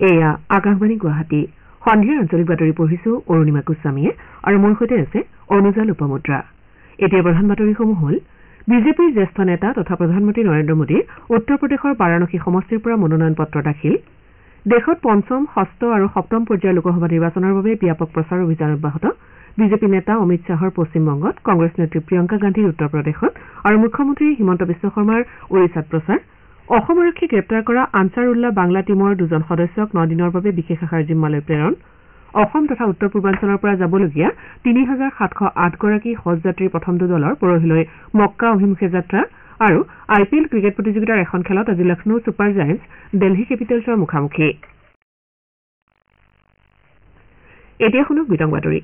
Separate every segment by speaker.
Speaker 1: এয়া আকাশবাণী গুৱাহাটী সন্ধিয়াৰ আঞ্চলিক বাতৰি পঢ়িছো অৰুণিমা গোস্বামীয়ে আৰু মোৰ সৈতে আছে অনুজা লোপামুদ্ৰা। এতিয়া প্ৰধান বাতৰিসমূহ হ'ল বিজেপিৰ জ্যেষ্ঠ নেতা তথা প্ৰধানমন্ত্ৰী নৰেন্দ্ৰ মোদীৰ উত্তৰ প্ৰদেশৰ বাৰাণসী সমষ্টিৰ পৰা মনোনয়ন পত্ৰ দাখিল। দেশত পঞ্চম ষষ্ঠ আৰু সপ্তম পৰ্যায়ৰ লোকসভা নিৰ্বাচনৰ বাবে ব্যাপক প্ৰচাৰ অভিযান অব্যাহত। বিজেপি নেতা অমিত শ্বাহৰ পশ্চিমবংগত, কংগ্ৰেছ নেত্ৰী প্ৰিয়ংকা গান্ধীৰ উত্তৰ প্ৰদেশত আৰু মুখ্যমন্ত্ৰী হিমন্ত বিশ্ব শৰ্মাৰ ওড়িশাত প্ৰচাৰ। অসম আৰক্ষীয়ে গ্ৰেপ্তাৰ কৰা আনছাৰ উল্লাহ বাংলা টীমৰ 2জন সদস্যক 9 দিনৰ বাবে বিশেষ শাখাৰ জিম্মালৈ প্ৰেৰণ। অসম তথা উত্তৰ পূৰ্বাঞ্চলৰ পৰা যাবলগীয়া 3708 গৰাকী হজ যাত্ৰীৰ প্ৰথমটো দলৰ পৰহিলৈ মক্কা অভিমুখে যাত্ৰা আৰু IPL ক্ৰিকেট প্ৰতিযোগিতাৰ এখন খেলত আজি লক্ষ্ণৌ ছুপাৰ জায়েণ্টছ দিল্লী কেপিটেলছৰ মুখামুখি। এতিয়া শুনক বিতং বাতৰি।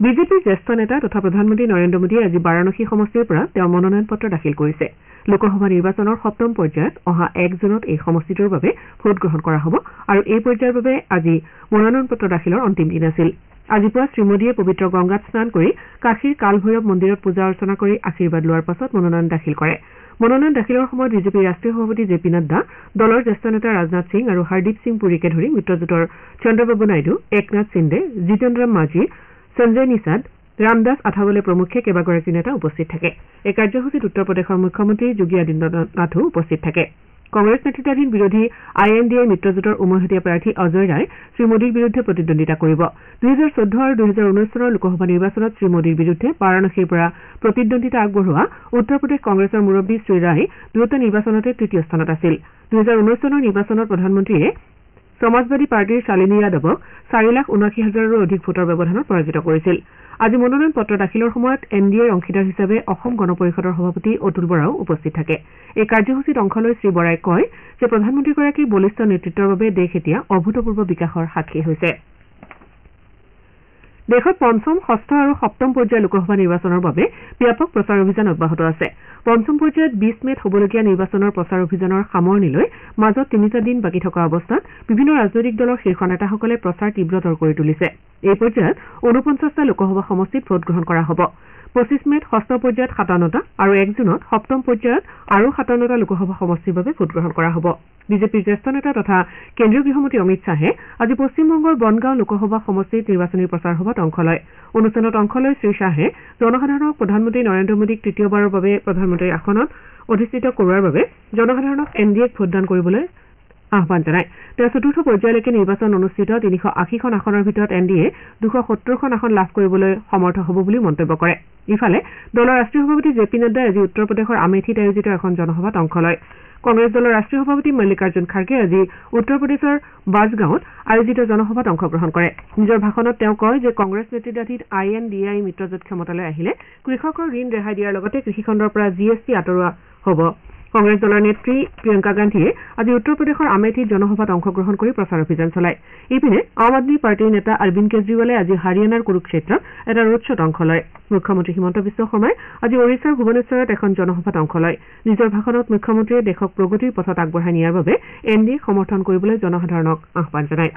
Speaker 1: বিজেপিৰ জ্যেষ্ঠ নেতা তথা প্ৰধানমন্ত্ৰী নৰেন্দ্ৰ মোদীয়ে আজি বাৰাণসী সমষ্টিৰ পৰা তেওঁৰ মনোনয়ন পত্ৰ দাখিল কৰিছে। লোকসভা নিৰ্বাচনৰ সপ্তম পৰ্যায়ত অহা 1 জুনত এই সমষ্টিটোৰ বাবে ভোটগ্ৰহণ কৰা হ'ব আৰু এই পৰ্যায়ৰ বাবে আজি মনোনয়ন পত্ৰ দাখিলৰ অন্তিম দিন আছিল। আজি পুৱা শ্ৰীমোদীয়ে পবিত্ৰ গংগাত স্নান কৰি কাশীৰ কাল ভৈৰৱ মন্দিৰত পূজা অৰ্চনা কৰি আশীৰ্বাদ লোৱাৰ পাছত মনোনয়ন দাখিল কৰে। মনোনয়ন দাখিলৰ সময়ত বিজেপিৰ ৰাষ্ট্ৰীয় সভাপতি JP নাড্ডা, দলৰ জ্যেষ্ঠ নেতা ৰাজনাথ সিং আৰু হৰদীপ সিং পুৰীকে ধৰি মিত্ৰজোঁটৰ চন্দ্ৰবাবু নাইডু, একনাথ সিন্দে, জিতেন্দ্ৰ মাঝি, সঞ্জয় নিষাদ, ৰামদাস আথাৱালে প্ৰমুখ্যে কেইবাগৰাকী নেতা উপস্থিত থাকে। এই কাৰ্যসূচীত উত্তৰ প্ৰদেশৰ মুখ্যমন্ত্ৰী যোগী আদিত্যনাথো উপস্থিত থাকে। কংগ্ৰেছ নেতৃত্বাধীন বিৰোধী INDA মিত্ৰজোঁটৰ উমৈহতীয়া প্ৰাৰ্থী অজয় ৰায় শ্ৰীমোদীৰ বিৰুদ্ধে প্ৰতিদ্বন্দ্বিতা কৰিব। 2014 আৰু 2019 চনৰ লোকসভা নিৰ্বাচনত শ্ৰীমোদীৰ বিৰুদ্ধে বাৰাণসীৰ পৰা প্ৰতিদ্বন্দ্বিতা আগবঢ়োৱা উত্তৰ প্ৰদেশ কংগ্ৰেছৰ মুৰব্বী শ্ৰী ৰায় দুয়োটা নিৰ্বাচনতে তৃতীয় স্থানত আছিল। 2019 চনৰ নিৰ্বাচনত প্ৰধানমন্ত্ৰীয়ে সমাজবাদী পাৰ্টীৰ শালিনী যাদৱক 4,79,000ৰো অধিক ভোটৰ ব্যৱধানত পৰাজিত কৰিছিল। আজি মনোনয়ন পত্ৰ দাখিলৰ সময়ত NDAৰ অংশীদাৰ হিচাপে অসম গণ পৰিষদৰ সভাপতি অতুল বৰাও উপস্থিত থাকে। এই কাৰ্যসূচীত অংশ লৈ শ্ৰী বৰাই কয় যে প্ৰধানমন্ত্ৰীগৰাকীৰ বলিষ্ঠ নেতৃত্বৰ বাবে দেশ এতিয়া অভূতপূৰ্ব বিকাশৰ সাক্ষী হৈছে। দেশত পঞ্চম ষষ্ঠ আৰু সপ্তম পৰ্যায়ৰ লোকসভা নিৰ্বাচনৰ বাবে ব্যাপক প্ৰচাৰ অভিযান অব্যাহত আছে। পঞ্চম পৰ্যায়ত 20 মেত হ'বলগীয়া নিৰ্বাচনৰ প্ৰচাৰ অভিযানৰ সামৰণিলৈ মাজত 3টা দিন বাকী থকা অৱস্থাত বিভিন্ন ৰাজনৈতিক দলৰ শীৰ্ষ নেতাসকলে প্ৰচাৰ তীব্ৰতৰ কৰি তুলিছে। এই পৰ্যায়ত 49টা লোকসভা সমষ্টিত ভোটগ্ৰহণ কৰা হ'ব। 25 মেত ষষ্ঠ পৰ্যায়ত 57টা আৰু 1 জুনত সপ্তম পৰ্যায়ত আৰু 57টা লোকসভা সমষ্টিৰ বাবে ভোটগ্ৰহণ কৰা হ'ব। বিজেপিৰ জ্যেষ্ঠ নেতা তথা কেন্দ্ৰীয় গৃহমন্ত্ৰী অমিত শ্বাহে আজি পশ্চিমবংগৰ বনগাঁও লোকসভা সমষ্টিত নিৰ্বাচনী প্ৰচাৰ সভাত অংশ লয়। অনুষ্ঠানত অংশ লৈ শ্ৰী শ্বাহে জনসাধাৰণক প্ৰধানমন্ত্ৰী নৰেন্দ্ৰ মোদীক তৃতীয়বাৰৰ বাবে প্ৰধানমন্ত্ৰীৰ আসনত অধিষ্ঠিত কৰোৱাৰ বাবে জনসাধাৰণক NDAক ভোটদান কৰিবলৈ আহ্বান জনায়। তেওঁ চতুৰ্থ পৰ্যায়লৈকে নিৰ্বাচন অনুষ্ঠিত 380খন আসনৰ ভিতৰত NDA 270খন আসন লাভ কৰিবলৈ সমৰ্থ হ'ব বুলি মন্তব্য কৰে। ইফালে দলৰ ৰাষ্ট্ৰীয় সভাপতি JP নাড্ডাই আজি উত্তৰ প্ৰদেশৰ আমেথিত আয়োজিত এখন জনসভাত অংশ লয়। কংগ্ৰেছ দলৰ ৰাষ্ট্ৰীয় সভাপতি মল্লিকাৰ্জুন খাৰ্গে আজি উত্তৰ প্ৰদেশৰ বাজগাঁৱত আয়োজিত জনসভাত অংশগ্ৰহণ কৰে। নিজৰ ভাষণত তেওঁ কয় যে কংগ্ৰেছ নেতৃত্বাধীন INDA মিত্ৰজোঁট ক্ষমতালৈ আহিলে কৃষকৰ ঋণ ৰেহাই দিয়াৰ লগতে কৃষিখণ্ডৰ পৰা GST আঁতৰোৱা হ'ব। কংগ্ৰেছ দলৰ নেত্ৰী প্ৰিয়ংকা গান্ধীয়ে আজি উত্তৰ প্ৰদেশৰ আমেথিত জনসভাত অংশগ্ৰহণ কৰি প্ৰচাৰ অভিযান চলায়। ইপিনে আম আদমী পাৰ্টীৰ নেতা অৰবিন্দ কেজৰিৱালে আজি হাৰিয়ানাৰ কুৰুক্ষেত্ৰত এটা ৰোড শ্বত অংশ লয়। মুখ্যমন্ত্ৰী হিমন্ত বিশ্ব শৰ্মাই আজি ওড়িশাৰ ভুৱনেশ্বৰত এখন জনসভাত অংশ লয়। নিজৰ ভাষণত মুখ্যমন্ত্ৰীয়ে দেশক প্ৰগতিৰ পথত আগবঢ়াই নিয়াৰ বাবে NDAক সমৰ্থন কৰিবলৈ জনসাধাৰণক আহ্বান জনায়।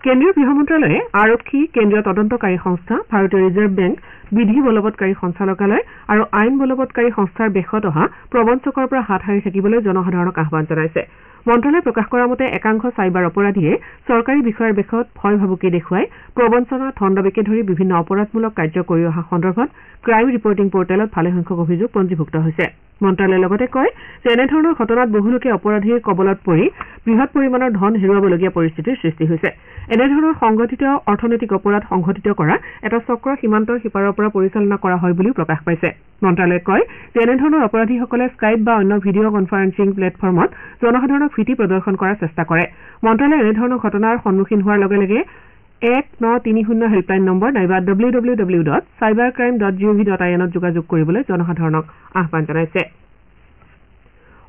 Speaker 1: কেন্দ্ৰীয় গৃহ মন্ত্ৰালয়ে আৰক্ষী, কেন্দ্ৰীয় তদন্তকাৰী সংস্থা, ভাৰতীয় ৰিজাৰ্ভ বেংক, বিধি বলবৎকাৰী সঞ্চালকালয় আৰু আইন বলবৎকাৰী সংস্থাৰ বেশত অহা প্ৰবঞ্চকৰ পৰা হাত সাৰি থাকিবলৈ জনসাধাৰণক আহ্বান জনাইছে। মন্ত্ৰালয়ে প্ৰকাশ কৰা মতে একাংশ চাইবাৰ অপৰাধীয়ে চৰকাৰী বিষয়াৰ বেশত ভয় ভাবুকি দেখুৱাই প্ৰবঞ্চনা, ধণ্ডাবিকে ধৰি বিভিন্ন অপৰাধমূলক কাৰ্য কৰি অহা সন্দৰ্ভত ক্ৰাইম ৰিপৰ্টিং পৰ্টেলত ভালেসংখ্যক অভিযোগ পঞ্জীভুক্ত হৈছে। মন্ত্ৰালয়ে লগতে কয় যে এনেধৰণৰ ঘটনাত বহুলোকে অপৰাধীৰ কবলত পৰি বৃহৎ পৰিমাণৰ ধন হেৰুৱাবলগীয়া পৰিস্থিতিৰ সৃষ্টি হৈছে। এনেধৰণৰ সংগঠিত অৰ্থনৈতিক অপৰাধ সংঘটিত কৰা এটা চক্ৰ সীমান্তৰ সিপাৰৰ পৰা পৰিচালনা কৰা হয় বুলিও প্ৰকাশ পাইছে। মন্ত্ৰালয়ে কয় যে এনেধৰণৰ অপৰাধীসকলে স্কাইপ বা অন্য ভিডিঅ' কনফাৰেন্সিং প্লেটফৰ্মত জনসাধাৰণক ভীতি প্ৰদৰ্শন কৰাৰ চেষ্টা কৰে। মন্ত্ৰালয়ে এনেধৰণৰ ঘটনাৰ সন্মুখীন হোৱাৰ লগে লগে 1930 হেল্পলাইন নম্বৰ নাইবা www.cybercrime.gov.in যোগাযোগ কৰিবলৈ জনসাধাৰণক আহ্বান জনাইছে।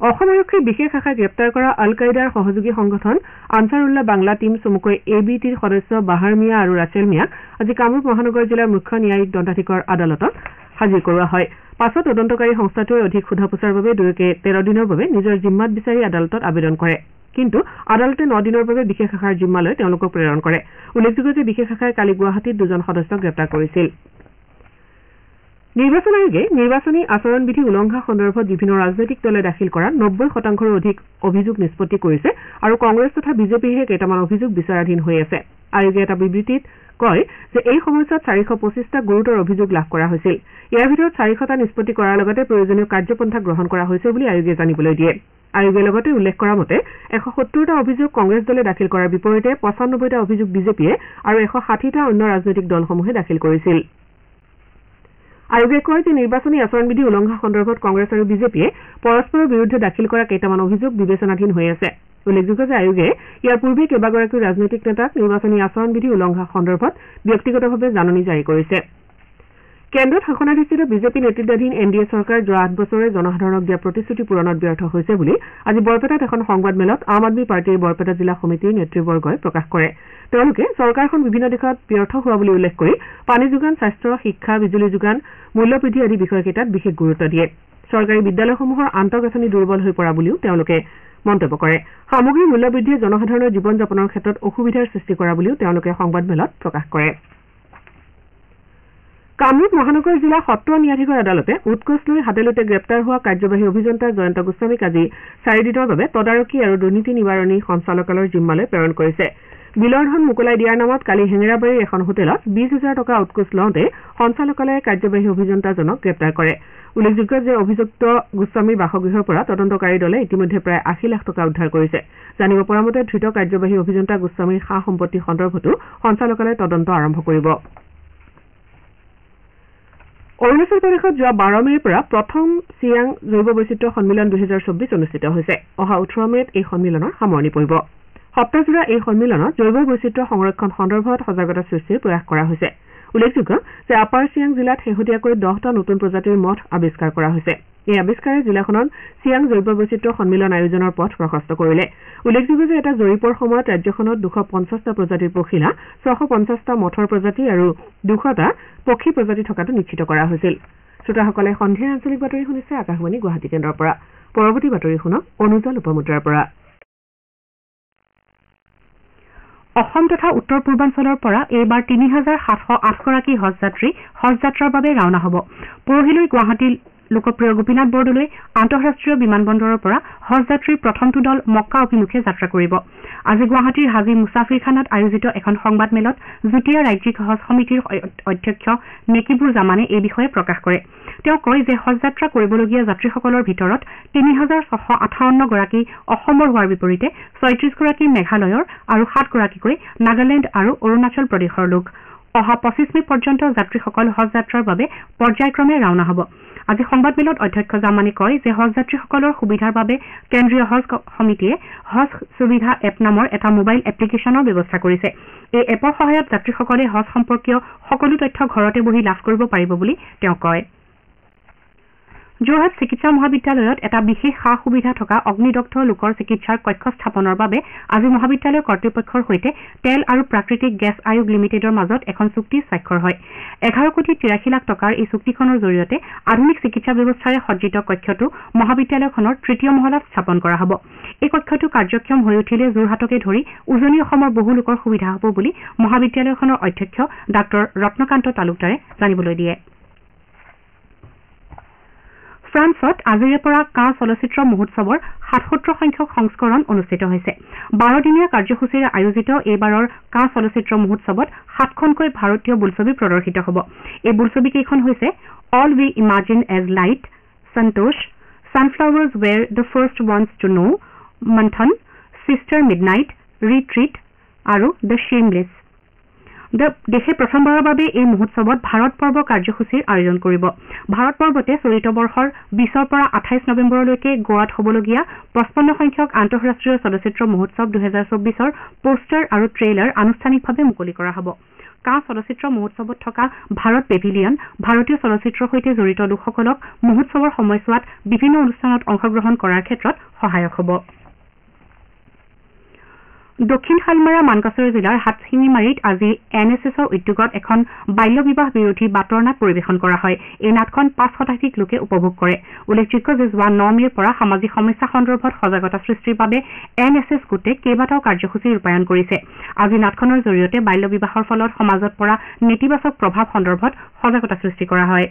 Speaker 1: অসম আৰক্ষীৰ বিশেষ শাখাই গ্ৰেপ্তাৰ কৰা আল কায়দাৰ সহযোগী সংগঠন আনছাৰ উল্লাহ বাংলা টীম চমুকৈ ABTৰ সদস্য বাহাৰ মিয়া আৰু ৰাছেল মিয়াক আজি কামৰূপ মহানগৰ জিলাৰ মুখ্য ন্যায়িক দণ্ডাধীশৰ আদালতত হাজিৰ কৰোৱা হয়। পাছত তদন্তকাৰী সংস্থাটোৱে অধিক সোধা পোছাৰ বাবে দুয়োকে 13 দিনৰ বাবে নিজৰ জিম্মাত বিচাৰি আদালতত আবেদন কৰে। কিন্তু আদালতে 9 দিনৰ বাবে বিশেষ শাখাৰ জিম্মালৈ তেওঁলোকক প্ৰেৰণ কৰে। উল্লেখযোগ্য যে বিশেষ শাখাই কালি গুৱাহাটীত 2জন সদস্যক গ্ৰেপ্তাৰ কৰিছিল। নিৰ্বাচন আয়োগে নিৰ্বাচনী আচৰণ বিধি উলংঘা সন্দৰ্ভত বিভিন্ন ৰাজনৈতিক দলে দাখিল কৰা 90%ৰো অধিক অভিযোগ নিষ্পত্তি কৰিছে আৰু কংগ্ৰেছ তথা বিজেপিৰহে কেইটামান অভিযোগ বিচাৰাধীন হৈ আছে। আয়োগে এটা বিবৃতিত কয় যে এই সময়ছোৱাত 425টা গুৰুতৰ অভিযোগ লাভ কৰা হৈছিল। ইয়াৰ ভিতৰত 400টা নিষ্পত্তি কৰাৰ লগতে প্ৰয়োজনীয় কাৰ্যপন্থা গ্ৰহণ কৰা হৈছে বুলি আয়োগে জানিবলৈ দিয়ে। আয়োগে লগতে উল্লেখ কৰা মতে 170টা অভিযোগ কংগ্ৰেছ দলে দাখিল কৰাৰ বিপৰীতে 95টা অভিযোগ বিজেপিয়ে আৰু 160টা অন্য ৰাজনৈতিক দলসমূহে দাখিল কৰিছিল। আয়োগে কয় যে নিৰ্বাচনী আচৰণ বিধি উলংঘা সন্দৰ্ভত কংগ্ৰেছ আৰু বিজেপিয়ে পৰস্পৰৰ বিৰুদ্ধে দাখিল কৰা কেইটামান অভিযোগ বিবেচনাধীন হৈ আছে। উল্লেখযোগ্য যে আয়োগে ইয়াৰ পূৰ্বে কেইবাগৰাকীও ৰাজনৈতিক নেতাক নিৰ্বাচনী আচৰণ বিধি উলংঘা সন্দৰ্ভত ব্যক্তিগতভাৱে জাননী জাৰি কৰিছে। কেন্দ্ৰত শাসনাধিষ্ঠিত বিজেপি নেতৃত্বাধীন এনডিএ চৰকাৰ যোৱা 8 বছৰে জনসাধাৰণক দিয়া প্ৰতিশ্ৰুতি পূৰণত ব্যৰ্থ হৈছে বুলি আজি বৰপেটাত এখন সংবাদ মেলত আম আদমী পাৰ্টীৰ বৰপেটা জিলা সমিতিৰ নেতৃবৰ্গই প্ৰকাশ কৰে। তেওঁলোকে চৰকাৰখন বিভিন্ন দিশত ব্যৰ্থ হোৱা বুলি উল্লেখ কৰি পানী যোগান, স্বাস্থ্য, শিক্ষা, বিজুলী যোগান, মূল্যবৃদ্ধি আদি বিষয়কেইটাত বিশেষ গুৰুত্ব দিয়ে। চৰকাৰী বিদ্যালয়সমূহৰ আন্তঃগাঁথনি দুৰ্বল হৈ পৰা বুলিও তেওঁলোকে মন্তব্য কৰে। সামগ্ৰীৰ মূল্যবৃদ্ধিয়ে জনসাধাৰণৰ জীৱন যাপনৰ ক্ষেত্ৰত অসুবিধাৰ সৃষ্টি কৰা বুলিও তেওঁলোকে সংবাদমেলত প্ৰকাশ কৰে। কামৰূপ মহানগৰ জিলা সত্ৰ ন্যায়াধীশৰ আদালতে উৎকোচ লৈ হাতেলোতে গ্ৰেপ্তাৰ হোৱা কাৰ্যবাহী অভিযন্তা জয়ন্ত গোস্বামীক আজি 4 দিনৰ বাবে তদাৰকী আৰু দুৰ্নীতি নিবাৰণী সঞ্চালকালয়ৰ জিম্মালৈ প্ৰেৰণ কৰিছে। বিলৰ ধন মোকলাই দিয়াৰ নামত কালি হেঙেৰাবাৰীৰ এখন হোটেলত 20,000 টকা উৎকোচ লওঁতে সঞ্চালকালয়ে কাৰ্যবাহী অভিযন্তাজনক গ্ৰেপ্তাৰ কৰে। উল্লেখযোগ্য যে অভিযুক্ত গোস্বামীৰ বাসগৃহৰ পৰা তদন্তকাৰী দলে ইতিমধ্যে প্ৰায় 80 লাখ টকা উদ্ধাৰ কৰিছে। জানিব পৰা মতে ধৃত কাৰ্যবাহী অভিযন্তা গোস্বামীৰ সা সম্পত্তি সন্দৰ্ভতো সঞ্চালকালয়ে তদন্ত আৰম্ভ কৰিব। অৰুণাচল প্ৰদেশত যোৱা 12 মেৰ পৰা প্ৰথম চিয়াং জৈৱ বৈচিত্ৰ্য সন্মিলন 2024 অনুষ্ঠিত হৈছে। অহা 18 মেত এই সন্মিলনৰ সামৰণি পৰিব। সপ্তাহজোৰা এই সন্মিলনত জৈৱ বৈচিত্ৰ্য সংৰক্ষণ সন্দৰ্ভত সজাগতা সৃষ্টিৰ প্ৰয়াস কৰা হৈছে। উল্লেখযোগ্য যে আপাৰ চিয়াং জিলাত শেহতীয়াকৈ 10টা নতুন প্ৰজাতিৰ মঠ আৱিষ্কাৰ কৰা হৈছে। এই আৱিষ্কাৰে জিলাখনত চিয়াং জৈৱ বৈচিত্ৰ্য সন্মিলন আয়োজনৰ পথ প্ৰশস্ত কৰিলে। উল্লেখযোগ্য যে এটা জৰীপৰ সময়ত ৰাজ্যখনত 250টা প্ৰজাতিৰ পখিলা, 650টা মঠৰ প্ৰজাতি আৰু 200টা পক্ষী প্ৰজাতি থকাটো নিশ্চিত কৰা হৈছিল। শ্ৰোতাসকলে সন্ধিয়াৰ আঞ্চলিক বাতৰি শুনিছে আকাশবাণী গুৱাহাটী কেন্দ্ৰৰ পৰা। পৰৱৰ্তী বাতৰি শুনক অনুজা লোপামুদ্ৰাৰ পৰা। অসম তথা উত্তৰ পূৰ্বাঞ্চলৰ পৰা এইবাৰ 3,708গৰাকী হজ যাত্ৰী হজ যাত্ৰাৰ বাবে ৰাওনা হ'ব। পৰহিলৈ গুৱাহাটীৰ লোকপ্ৰিয় গোপীনাথ বৰদলৈ আন্তঃৰাষ্ট্ৰীয় বিমানবন্দৰৰ পৰা হজ যাত্ৰীৰ প্ৰথমটো দল মক্কা অভিমুখে যাত্ৰা কৰিব। আজি গুৱাহাটীৰ হাজী মুছাফিৰখানাত আয়োজিত এখন সংবাদমেলত যুটীয়া ৰাজ্যিক হজ সমিতিৰ অধ্যক্ষ নেকিবুৰ জামানে এই বিষয়ে প্ৰকাশ কৰে। তেওঁ কয় যে হজ যাত্ৰা কৰিবলগীয়া যাত্ৰীসকলৰ ভিতৰত 3,658গৰাকী অসমৰ হোৱাৰ বিপৰীতে 36গৰাকী মেঘালয়ৰ আৰু 7গৰাকীকৈ নাগালেণ্ড আৰু অৰুণাচল প্ৰদেশৰ লোক। অহা 25 মে পৰ্যন্ত যাত্ৰীসকল হজ যাত্ৰাৰ বাবে পৰ্যায়ক্ৰমে ৰাওনা হ'ব। আজি সংবাদমেলত অধ্যক্ষ জামানে কয় যে হজ যাত্ৰীসকলৰ সুবিধাৰ বাবে কেন্দ্ৰীয় হজ সমিতিয়ে হজ সুবিধা এপ নামৰ এটা মোবাইল এপ্লিকেশ্যনৰ ব্যৱস্থা কৰিছে। এই এপৰ সহায়ত যাত্ৰীসকলে হজ সম্পৰ্কীয় সকলো তথ্য ঘৰতে বহি লাভ কৰিব পাৰিব বুলি তেওঁ কয়। যোৰহাট চিকিৎসা মহাবিদ্যালয়ত এটা বিশেষ সা সুবিধা থকা অগ্নিদগ্ধ লোকৰ চিকিৎসাৰ কক্ষ স্থাপনৰ বাবে আজি মহাবিদ্যালয় কৰ্তৃপক্ষৰ সৈতে তেল আৰু প্ৰাকৃতিক গেছ আয়োগ লিমিটেডৰ মাজত এখন চুক্তি স্বাক্ষৰ হয়। 11,83 লাখ টকাৰ এই চুক্তিখনৰ জৰিয়তে আধুনিক চিকিৎসা ব্যৱস্থাৰে সজ্জিত কক্ষটো মহাবিদ্যালয়খনৰ 3য় মহলাত স্থাপন কৰা হ'ব। এই কক্ষটো কাৰ্যক্ষম হৈ উঠিলে যোৰহাটকে ধৰি উজনি অসমৰ বহু লোকৰ সুবিধা হ'ব বুলি মহাবিদ্যালয়খনৰ অধ্যক্ষ ডাঃ ৰত্নকান্ত তালুকদাৰে জানিবলৈ দিয়ে। ফ্ৰান্সত আজিৰে পৰা কাঁ চলচ্চিত্ৰ মহোৎসৱৰ ৭৭ সংখ্যক সংস্কৰণ অনুষ্ঠিত হৈছে। 12 দিনীয়া কাৰ্যসূচীৰে আয়োজিত এইবাৰৰ কাঁ চলচ্চিত্ৰ মহোৎসৱত 7খনকৈ ভাৰতীয় বোলছবি প্ৰদৰ্শিত হ'ব। এই বোলছবিকেইখন হৈছে all we imagine as light, Santosh, sunflowers were the first ones to know', Manthan, sister midnight, retreat আৰু দ্য শ্বেমলেছ। দেশে প্ৰথমবাৰৰ বাবে এই মহোৎসৱত ভাৰত পৰ্ব কাৰ্যসূচীৰ আয়োজন কৰিব। ভাৰত পৰ্বতে চলিত বৰ্ষৰ 20ৰ পৰা 28 নৱেম্বৰলৈকে গোৱাত হ'বলগীয়া 55 সংখ্যক আন্তঃৰাষ্ট্ৰীয় চলচ্চিত্ৰ মহোৎসৱ 2024ৰ পোষ্টাৰ আৰু ট্ৰেইলাৰ আনুষ্ঠানিকভাৱে মুকলি কৰা হ'ব। কাঁ চলচ্চিত্ৰ মহোৎসৱত থকা ভাৰত পেভিলিয়ন ভাৰতীয় চলচ্চিত্ৰৰ সৈতে জড়িত লোকসকলক মহোৎসৱৰ সময়ছোৱাত বিভিন্ন অনুষ্ঠানত অংশগ্ৰহণ কৰাৰ ক্ষেত্ৰত সহায়ক হ'ব। দক্ষিণ শালমাৰা মানকাছাৰী জিলাৰ হাটশিঙিমাৰীত আজি NSSৰ উদ্যোগত এখন বাল্য বিবাহ বিৰোধী বাটৰ নাট পৰিৱেশন কৰা হয়। এই নাটখন 5 শতাধিক লোকে উপভোগ কৰে। উল্লেখযোগ্য যে যোৱা 9 মেৰ পৰা সামাজিক সমস্যা সন্দৰ্ভত সজাগতা সৃষ্টিৰ বাবে NSS গোটে কেইবাটাও কাৰ্যসূচী ৰূপায়ণ কৰিছে। আজি নাটখনৰ জৰিয়তে বাল্য বিবাহৰ ফলত সমাজত পৰা নেতিবাচক প্ৰভাৱ সন্দৰ্ভত সজাগতা সৃষ্টি কৰা হয়।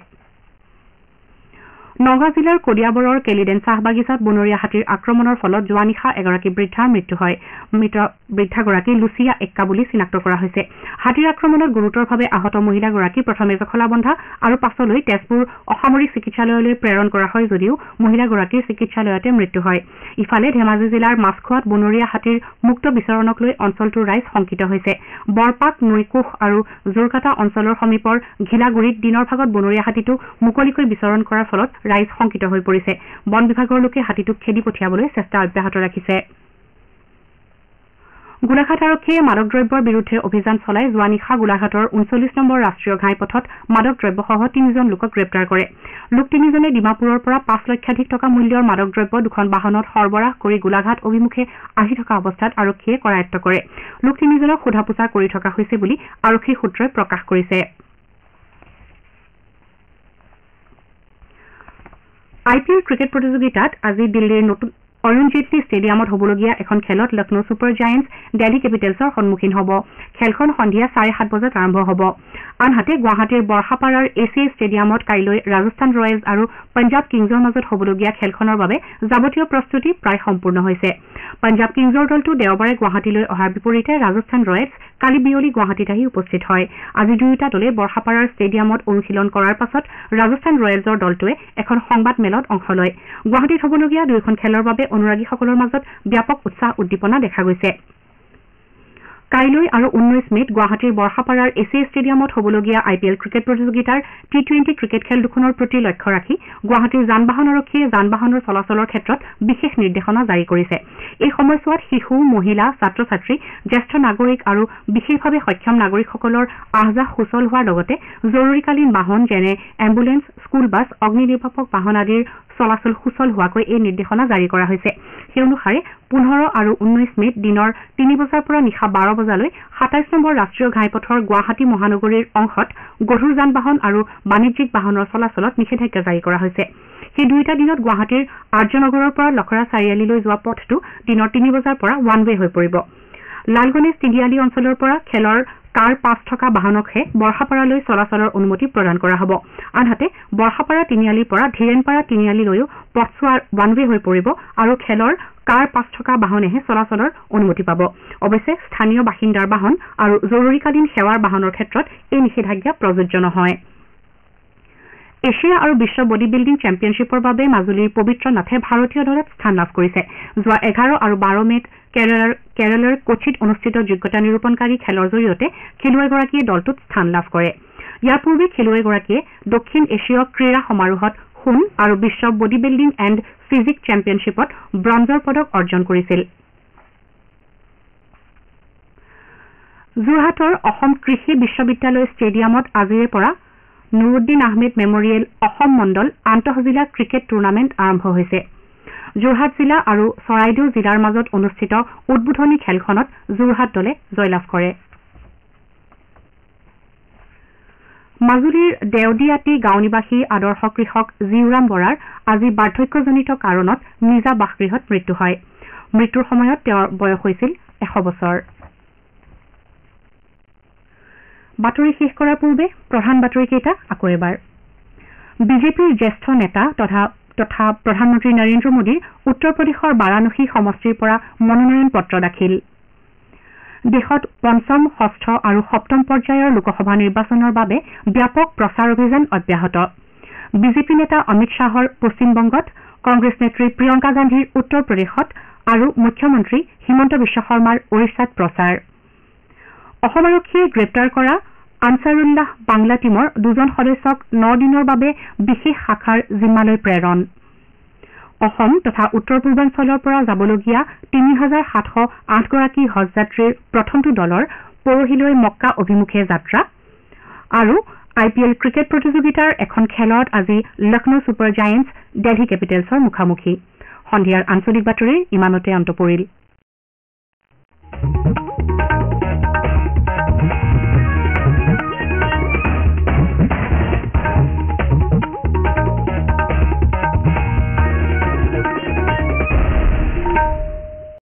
Speaker 2: নগাঁও জিলাৰ কলিয়াবৰৰ কেলিডেন চাহ বাগিচাত বনৰীয়া হাতীৰ আক্ৰমণৰ ফলত যোৱা নিশা এগৰাকী বৃদ্ধাৰ মৃত্যু হয়। মৃত বৃদ্ধাগৰাকী লুচিয়া এক্কা বুলি চিনাক্ত কৰা হৈছে। হাতীৰ আক্ৰমণত গুৰুতৰভাৱে আহত মহিলাগৰাকী প্ৰথমে জখলাবন্ধা আৰু পাছলৈ তেজপুৰ অসামৰিক চিকিৎসালয়লৈ প্ৰেৰণ কৰা হয় যদিও মহিলাগৰাকীৰ চিকিৎসালয়তে মৃত্যু হয়। ইফালে ধেমাজি জিলাৰ মাছখোৱাত বনৰীয়া হাতীৰ মুক্ত বিচৰণক লৈ অঞ্চলটোৰ ৰাইজ শংকিত হৈছে। বৰপাক নৈকোষ আৰু জোৰকাটা অঞ্চলৰ সমীপৰ ঘিলাগুৰিত দিনৰ ভাগত বনৰীয়া হাতীটো মুকলিকৈ বিচৰণ কৰাৰ ফলত ৰাইজ শংকিত হৈ পৰিছে। বন বিভাগৰ লোকে হাতীটোক খেদি পঠিয়াবলৈ চেষ্টা অব্যাহত ৰাখিছে। গোলাঘাট আৰক্ষীয়ে মাদক দ্ৰব্যৰ বিৰুদ্ধে অভিযান চলাই যোৱা নিশা গোলাঘাটৰ ৩৯ নম্বৰ ৰাষ্ট্ৰীয় ঘাইপথত মাদক দ্ৰব্যসহ ৩জন লোকক গ্ৰেপ্তাৰ কৰে। লোক ৩জনে ডিমাপুৰৰ পৰা ৫ লক্ষাধিক টকা মূল্যৰ মাদক দ্ৰব্য দুখন বাহনত সৰবৰাহ কৰি গোলাঘাট অভিমুখে আহি থকা অৱস্থাত আৰক্ষীয়ে কৰায়ত্ব কৰে। লোক ৩জনক সোধা পোছা কৰি থকা হৈছে বুলি আৰক্ষী সূত্ৰই প্ৰকাশ কৰিছে। IPL ক্ৰিকেট প্ৰতিযোগিতাত আজি দিল্লীৰ নতুন অৰুণ জেটলী ষ্টেডিয়ামত হ'বলগীয়া এখন খেলত লক্ষ্ণৌ ছুপাৰ জায়েণ্টছ দিল্লী কেপিটেলছৰ সন্মুখীন হ'ব। খেলখন সন্ধিয়া 7:30 বজাত আৰম্ভ হ'ব। আনহাতে গুৱাহাটীৰ বৰ্ষাপাৰাৰ ACA ষ্টেডিয়ামত কাইলৈ ৰাজস্থান ৰয়েলছ আৰু পঞ্জাৱ কিংছৰ মাজত হ'বলগীয়া খেলখনৰ বাবে যাৱতীয় প্ৰস্তুতি প্ৰায় সম্পূৰ্ণ হৈছে। পঞ্জাৱ কিংছৰ দলটো দেওবাৰে গুৱাহাটীলৈ অহাৰ বিপৰীতে ৰাজস্থান ৰয়েলছ কালি বিয়লি গুৱাহাটীত আহি উপস্থিত হয়। আজি দুয়োটা দলে বৰ্ষাপাৰাৰ ষ্টেডিয়ামত অনুশীলন কৰাৰ পাছত ৰাজস্থান ৰয়েলছৰ দলটোৱে এখন সংবাদ মেলত অংশ লয়। গুৱাহাটীত হ'বলগীয়া দুয়োখন খেলৰ বাবে অনুৰাগীসকলৰ মাজত ব্যাপক উৎসাহ উদ্দীপনা দেখা গৈছে। কাইলৈ আৰু 19 মেত গুৱাহাটীৰ বৰ্ষাপাৰাৰ ACA ষ্টেডিয়ামত হ'বলগীয়া IPL ক্ৰিকেট প্ৰতিযোগিতাৰ T20 ক্ৰিকেট খেল দুখনৰ প্ৰতি লক্ষ্য ৰাখি গুৱাহাটীৰ যান বাহন আৰক্ষীয়ে যান বাহনৰ চলাচলৰ ক্ষেত্ৰত বিশেষ নিৰ্দেশনা জাৰি কৰিছে। এই সময়ছোৱাত শিশু, মহিলা, ছাত্ৰ ছাত্ৰী, জ্যেষ্ঠ নাগৰিক আৰু বিশেষভাৱে সক্ষম নাগৰিকসকলৰ আহ-যাহ সুচল হোৱাৰ লগতে জৰুৰীকালীন বাহন যেনে এম্বুলেন্স, স্কুল বাছ, অগ্নি নিৰ্বাপক বাহন আদিৰ চলাচল সুচল হোৱাকৈ এই নিৰ্দেশনা জাৰি কৰা হৈছে। সেই অনুসাৰে 15 আৰু 19 মেত দিনৰ 3 বজাৰ পৰা নিশা 12 বজালৈ 27 নম্বৰ ৰাষ্ট্ৰীয় ঘাইপথৰ গুৱাহাটী মহানগৰীৰ অংশত গধুৰ যান বাহন আৰু বাণিজ্যিক বাহনৰ চলাচলত নিষেধাজ্ঞা জাৰি কৰা হৈছে। সেই দুয়োটা দিনত গুৱাহাটীৰ আৰ্যনগৰৰ পৰা লখৰা চাৰিআলিলৈ যোৱা পথটো দিনৰ 3 বজাৰ পৰা ওৱান ৱে হৈ পৰিব। লালগণেশ তিনিআলি অঞ্চলৰ পৰা খেলৰ কাৰ পাছ থকা বাহনকহে বৰ্ষাপাৰালৈ চলাচলৰ অনুমতি প্ৰদান কৰা হ'ব। আনহাতে বৰ্ষাপাৰা তিনিআলিৰ পৰা ধীৰেনপাৰা তিনিআলিলৈও পথছোৱা ওৱান ৱে হৈ পৰিব আৰু খেলৰ কাৰ পাছ থকা বাহনেহে চলাচলৰ অনুমতি পাব। অৱশ্যে স্থানীয় বাসিন্দাৰ বাহন আৰু জৰুৰীকালীন সেৱাৰ বাহনৰ ক্ষেত্ৰত এই নিষেধাজ্ঞা প্ৰযোজ্য নহয়। এছিয়া আৰু বিশ্ব বডি বিল্ডিং চেম্পিয়নশ্বিপৰ বাবে মাজুলীৰ পবিত্ৰ নাথে ভাৰতীয় দলত স্থান লাভ কৰিছে। যোৱা 11 আৰু 12 মেত কেৰালাৰ কোচিত অনুষ্ঠিত যোগ্যতা নিৰূপণকাৰী খেলৰ জৰিয়তে খেলুৱৈগৰাকীয়ে দলটোত স্থান লাভ কৰে। ইয়াৰ পূৰ্বে খেলুৱৈগৰাকীয়ে দক্ষিণ এছীয় ক্ৰীড়া সমাৰোহত সোণ আৰু বিশ্ব বডি বিল্ডিং এণ্ড ফিজিক চেম্পিয়নশ্বিপত ব্ৰঞ্জৰ পদক অৰ্জন কৰিছিল। যোৰহাটৰ অসম কৃষি বিশ্ববিদ্যালয় ষ্টেডিয়ামত আজিৰে পৰা নুৰুদ্দিন আহমেদ মেমৰিয়েল অসম মণ্ডল আন্তঃজিলা ক্ৰিকেট টুৰ্ণামেণ্ট আৰম্ভ হৈছে। যোৰহাট জিলা আৰু চৰাইদেউ জিলাৰ মাজত অনুষ্ঠিত উদ্বোধনী খেলখনত যোৰহাট দলে জয়লাভ কৰে। মাজুলীৰ দেওদিয়াতি গাঁও নিবাসী আদৰ্শ কৃষক জিউৰাম বৰাৰ আজি বাৰ্ধক্যজনিত কাৰণত নিজা বাসগৃহত মৃত্যু হয়। মৃত্যুৰ সময়ত তেওঁৰ বয়স হৈছিল 100 বছৰ। বাতৰি শেষ কৰাৰ পূৰ্বে প্ৰধান বাতৰিকেইটা আকৌ এবাৰ। বিজেপিৰ জ্যেষ্ঠ নেতা তথা প্ৰধানমন্ত্ৰী নৰেন্দ্ৰ মোদীৰ উত্তৰ প্ৰদেশৰ বাৰাণসী সমষ্টিৰ পৰা মনোনয়ন পত্ৰ দাখিল। দেশত পঞ্চম, ষষ্ঠ আৰু সপ্তম পৰ্যায়ৰ লোকসভা নিৰ্বাচনৰ বাবে ব্যাপক প্ৰচাৰ অভিযান অব্যাহত। বিজেপি নেতা অমিত শ্বাহৰ পশ্চিমবংগত, কংগ্ৰেছ নেত্ৰী প্ৰিয়ংকা গান্ধীৰ উত্তৰ প্ৰদেশত আৰু মুখ্যমন্ত্ৰী হিমন্ত বিশ্ব শৰ্মাৰ ওড়িশাত প্ৰচাৰ। অসম আৰক্ষীয়ে গ্ৰেপ্তাৰ কৰা আনচাৰুল্লাহ বাংলা টীমৰ 2জন সদস্যক 9 দিনৰ বাবে বিশেষ শাখাৰ জিম্মালৈ প্ৰেৰণ। অসম তথা উত্তৰ পূৰ্বাঞ্চলৰ পৰা যাবলগীয়া 3708 গৰাকী হজযাত্ৰীৰ প্ৰথমটো দলৰ পৰহিলৈ মক্কা অভিমুখে যাত্ৰা। আৰু IPL ক্ৰিকেট প্ৰতিযোগিতাৰ এখন খেলত আজি লক্ষ্ণৌ ছুপাৰ জায়েণ্টছ দিল্লী কেপিটেলছৰ মুখামুখি। সন্ধিয়াৰ আঞ্চলিক বাতৰিৰ ইমানতে অন্ত পৰিল।